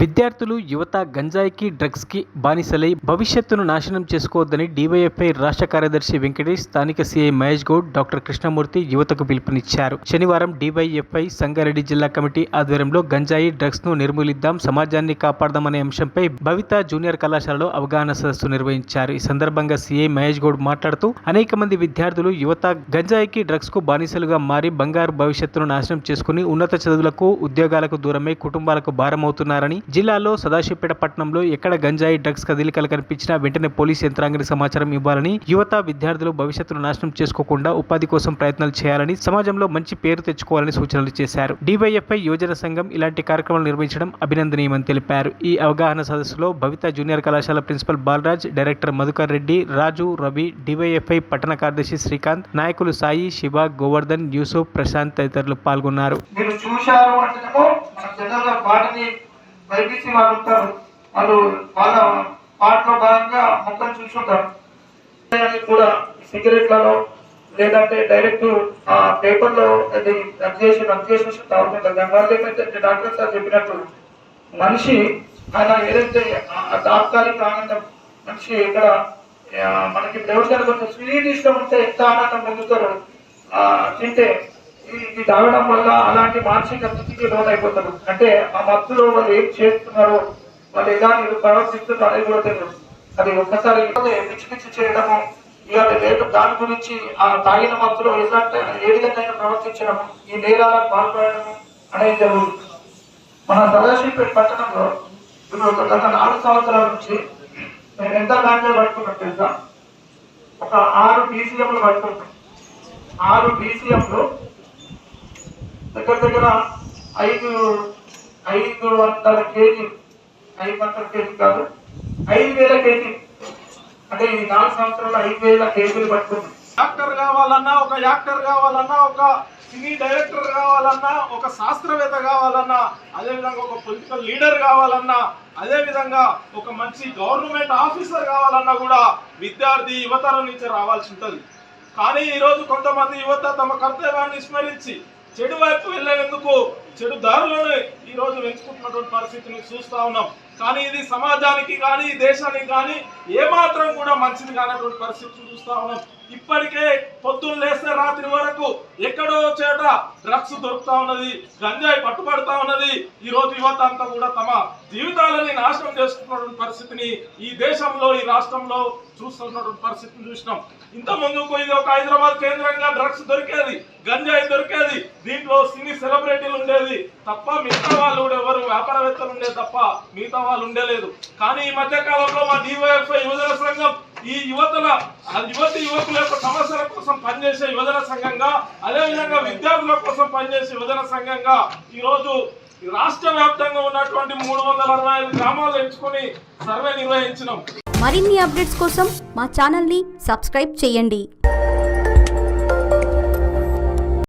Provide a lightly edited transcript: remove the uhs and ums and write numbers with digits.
విద్యార్థులు యువత గంజాయికి డ్రగ్స్కి బానిసలై భవిష్యత్తును నాశనం చేసుకోవద్దని డీవైఎఫ్ఐ రాష్ట్ర కార్యదర్శి వెంకటేష్, స్థానిక సీఐ మహేష్ గౌడ్, డాక్టర్ కృష్ణమూర్తి యువతకు పిలుపునిచ్చారు. శనివారం డీవైఎఫ్ఐ సంగారెడ్డి జిల్లా కమిటీ ఆధ్వర్యంలో గంజాయి డ్రగ్స్ ను నిర్మూలిద్దాం, సమాజాన్ని కాపాడదామనే అంశంపై భవిత జూనియర్ కళాశాలలో అవగాహన సదస్సు నిర్వహించారు. ఈ సందర్భంగా సీఐ మహేష్ గౌడ్ మాట్లాడుతూ అనేక మంది విద్యార్థులు యువత గంజాయికి డ్రగ్స్ కు బానిసలుగా మారి బంగారు భవిష్యత్తును నాశనం చేసుకుని ఉన్నత చదువులకు ఉద్యోగాలకు దూరమై కుటుంబాలకు భారమవుతున్నారని, జిల్లాలో సదాశివపేట పట్టణంలో ఎక్కడ గంజాయి డ్రగ్స్ కదలికలు కనిపించినా వెంటనే పోలీస్ యంత్రాంగానికి సమాచారం ఇవ్వాలని, యువత విద్యార్థులు భవిష్యత్తును నాశనం చేసుకోకుండా ఉపాధి కోసం ప్రయత్నాలు చేయాలని, సమాజంలో మంచి పేరు తెచ్చుకోవాలని సూచనలు చేశారు. డీవైఎఫ్ఐ యువజన సంఘం ఇలాంటి కార్యక్రమాలు నిర్వహించడం అభినందనీయమని తెలిపారు. ఈ అవగాహన సదస్సులో భవిత జూనియర్ కళాశాల ప్రిన్సిపల్ బాలరాజ్, డైరెక్టర్ మధుకర్ రెడ్డి, రాజు, రవి, డీవైఎఫ్ఐ పట్టణ కార్యదర్శి శ్రీకాంత్, నాయకులు సాయి, శివ, గోవర్ధన్, యూసుఫ్, ప్రశాంత్ తదితరులు పాల్గొన్నారు. బైపీసీ వాళ్ళు ఉంటారు, వాళ్ళ పాటలో భాగంగా మొక్కలు చూసుకుంటారు కూడా సిగరెట్లలో లేదంటే డైరెక్ట్ పేపర్లో అది రద్దు చేసి తాగుతుంటారు. దానివల్ల ఏమైతే డాక్టర్ సార్ చెప్పినట్టు మనిషి ఆయన ఏదైతే తాత్కాలిక ఆనందం మనిషి ఇక్కడ మనకి ఎవరికైనా కొంచెం స్వీట్ ఇష్టం ఉంటే ఎంత ఆనందం పొందుతారో తింటే ఇది తాగడం వల్ల అలాంటి మానసిక స్థితికి లోనైపోతారు. అంటే ఆ మత్తులో వాళ్ళు ఏం చేస్తున్నారో, వాళ్ళు ఎలా ప్రవర్తిస్తున్నారో అనేది కూడా తెలియదు. అది ఒక్కసారి పిచ్చి పిచ్చి చేయడము, ఇక లేదు దాని గురించి ఆ తాగిన మత్తులో ఏ విధంగా ప్రవర్తించడము, ఈ నేరాలకు పాల్పడము అనేది జరుగుతుంది. మన సదాశివపేట పట్టణంలో ఇప్పుడు గత 4 సంవత్సరాల నుంచి నేను ఎంత గాంజా పట్టుకున్నాం తెలుసా? ఒక 6 BCMలు పట్టుకుంటాం. 6 BCMలు దగ్గర 500 కేజీ, 500 కేజీ కాదు 5,000 కేజీ. అంటే ఈ 4 సంవత్సరాలు 5,000 కేజీలు పట్టుకుంది. డాక్టర్ కావాలన్నా, ఒక యాక్టర్ కావాలన్నా, ఒక సినీ డైరెక్టర్ కావాలన్నా, ఒక శాస్త్రవేత్త కావాలన్నా, అదేవిధంగా ఒక పొలిటికల్ లీడర్ కావాలన్నా, అదేవిధంగా ఒక మంచి గవర్నమెంట్ ఆఫీసర్ కావాలన్నా కూడా విద్యార్థి యువతరం నుంచి రావాల్సి ఉంటుంది. కానీ ఈరోజు కొంతమంది యువత తమ కర్తవ్యాన్ని విస్మరించి చెడు వైపు వెళ్లేందుకు చెడు దారులను ఈరోజు వెంచుకుంటున్నటువంటి పరిస్థితిని చూస్తూ ఉన్నాం. కానీ ఇది సమాజానికి కానీ దేశానికి కానీ ఏమాత్రం కూడా మంచిది కానటువంటి పరిస్థితిని చూస్తూ ఉన్నాం. ఇప్పటికే పొద్దున్న లేస్తే రాత్రి వరకు ఎక్కడో చోట డ్రగ్స్ దొరుకుతా ఉన్నది, గంజాయి పట్టుబడుతా ఉన్నది. ఈ రోజు యువత అంతా కూడా తమ జీవితాలని నాశనం చేసుకున్నటువంటి పరిస్థితిని ఈ దేశంలో, ఈ రాష్ట్రంలో చూస్తున్నటువంటి పరిస్థితిని చూసినాం. ఇంత ముందుకు ఇది ఒక హైదరాబాద్ కేంద్రంగా డ్రగ్స్ దొరికేది, గంజాయి దొరికేది, దీంట్లో సినీ సెలబ్రిటీలు ఉండేది తప్ప మిగతా వాళ్ళు కూడా ఎవరు వ్యాపారవేత్తలు ఉండేది తప్ప మిగతా వాళ్ళు ఉండలేదు. కానీ ఈ మధ్య కాలంలో మా డీవైఎఫ్ఐ యువజన సంఘం ఈ యువతి యువకుల యొక్క సమస్యల కోసం పనిచేసే యువజన సంఘంగా, అదేవిధంగా విద్యార్థుల కోసం పనిచేసే యువజన సంఘంగా ఈరోజు రాష్ట్ర వ్యాప్తంగా ఉన్నటువంటి 365 గ్రామాలు ఎంచుకొని సర్వే నిర్వహించినాం. మరిన్ని అప్డేట్స్ కోసం మా ఛానల్ని సబ్స్క్రైబ్ చేయండి.